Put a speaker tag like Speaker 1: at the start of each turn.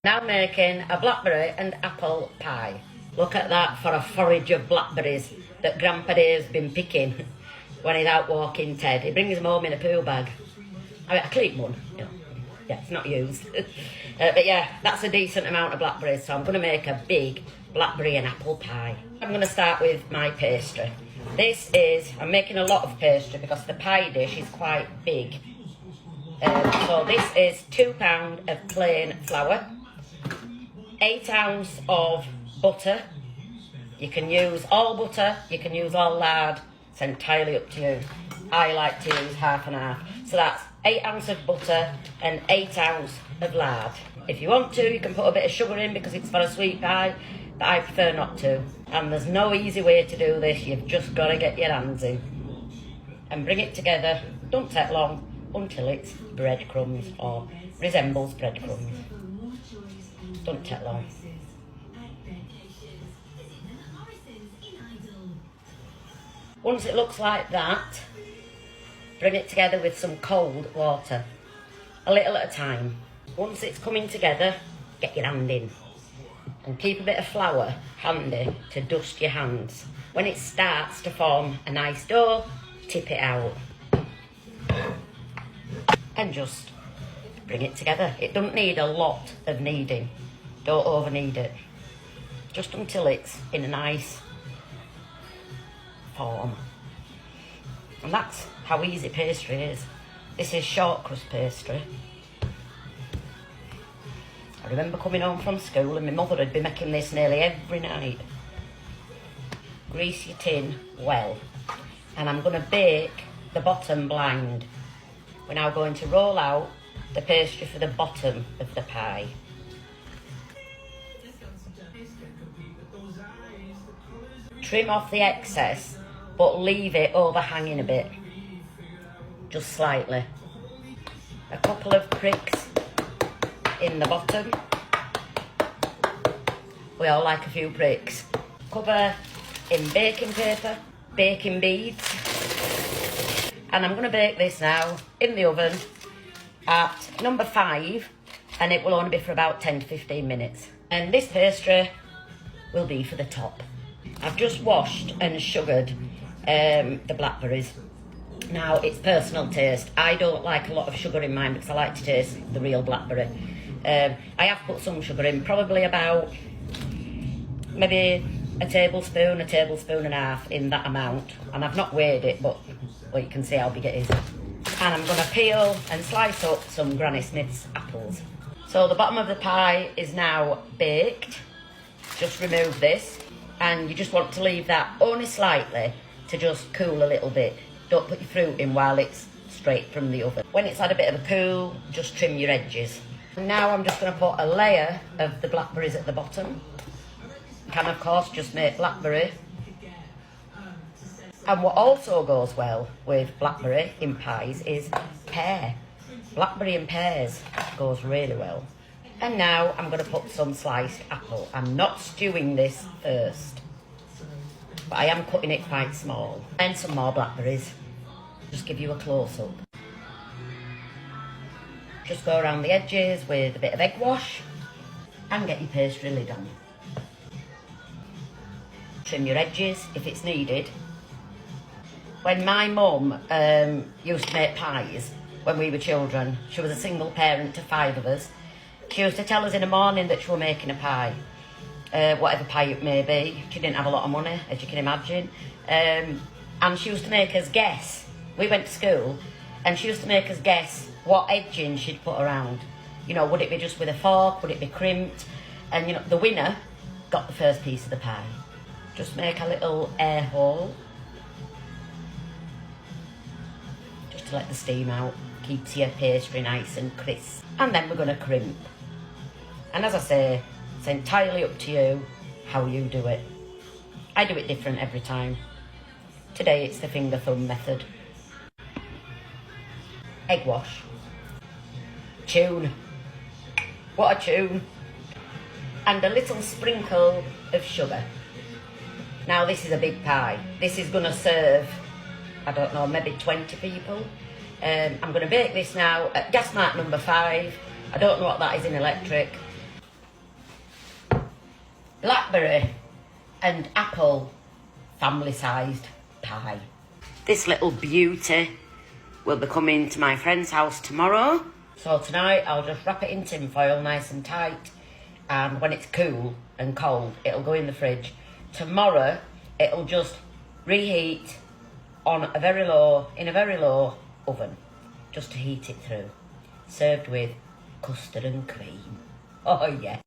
Speaker 1: Now I'm making a blackberry and apple pie. Look at that for a forage of blackberries that Grandpa Dave's been picking when he's out walking Ted. He brings them home in a poo bag. I mean, a clean one, you know. Yeah, it's not used. But yeah, that's a decent amount of blackberries, so I'm going to make a big blackberry and apple pie. I'm going to start with my pastry. I'm making a lot of pastry because the pie dish is quite big. So this is 2 pounds of plain flour, 8 ounces of butter. You can use all butter, you can use all lard, it's entirely up to you. I like to use half and half. So that's 8 ounces of butter and 8 ounces of lard. If you want to, you can put a bit of sugar in because it's for a sweet pie, but I prefer not to. And there's no easy way to do this, you've just got to get your hands in. And bring it together, don't take long, until it's breadcrumbs or resembles breadcrumbs. Don't take long. Once it looks like that, bring it together with some cold water, a little at a time. Once it's coming together, get your hand in and keep a bit of flour handy to dust your hands. When it starts to form a nice dough, tip it out and just bring it together. It doesn't need a lot of kneading, don't over knead it, just until it's in a nice form. And that's how easy pastry is. This is short crust pastry. I remember coming home from school and my mother would be making this nearly every night. Grease your tin well. And I'm going to bake the bottom blind. We're now going to roll out the pastry for the bottom of the pie. Trim off the excess, but leave it overhanging a bit, just slightly. A couple of pricks in the bottom. We all like a few pricks. Cover in baking paper, baking beads. And I'm going to bake this now in the oven at number 5, and it will only be for about 10 to 15 minutes. And this pastry will be for the top. I've just washed and sugared the blackberries. Now, it's personal taste. I don't like a lot of sugar in mine because I like to taste the real blackberry. I have put some sugar in, probably about maybe a tablespoon and a half in that amount. And I've not weighed it, but well, you can see how big it is. And I'm going to peel and slice up some Granny Smith's apples. So the bottom of the pie is now baked. Just remove this. And you just want to leave that only slightly to just cool a little bit. Don't put your fruit in while it's straight from the oven. When it's had a bit of a cool, just trim your edges. And now I'm just going to put a layer of the blackberries at the bottom. You can, of course, just make blackberry. And what also goes well with blackberry in pies is pear. Blackberry and pears goes really well. And now I'm going to put some sliced apple. I'm not stewing this first, but I am cutting it quite small. And some more blackberries. Just give you a close-up. Just go around the edges with a bit of egg wash and get your pastry lid on. Trim your edges if it's needed. When my mum used to make pies when we were children, she was a single parent to 5 of us. She used to tell us in the morning that she was making a pie, whatever pie it may be. She didn't have a lot of money, as you can imagine. And she used to make us guess. We went to school, and she used to make us guess what edging she'd put around. You know, would it be just with a fork? Would it be crimped? And, you know, the winner got the first piece of the pie. Just make a little air hole. Just to let the steam out. Keeps your pastry nice and crisp. And then we're going to crimp. And as I say, it's entirely up to you how you do it. I do it different every time. Today it's the finger thumb method. Egg wash. Tune. What a tune. And a little sprinkle of sugar. Now this is a big pie. This is going to serve, I don't know, maybe 20 people. I'm going to bake this now at gas mark number 5. I don't know what that is in electric. blackberry and apple family-sized pie. This little beauty will be coming to my friend's house tomorrow. So tonight I'll just wrap it in tin foil nice and tight, and when it's cool and cold it'll go in the fridge. Tomorrow it'll just reheat on a very low oven, just to heat it through. Served with custard and cream. Oh yes.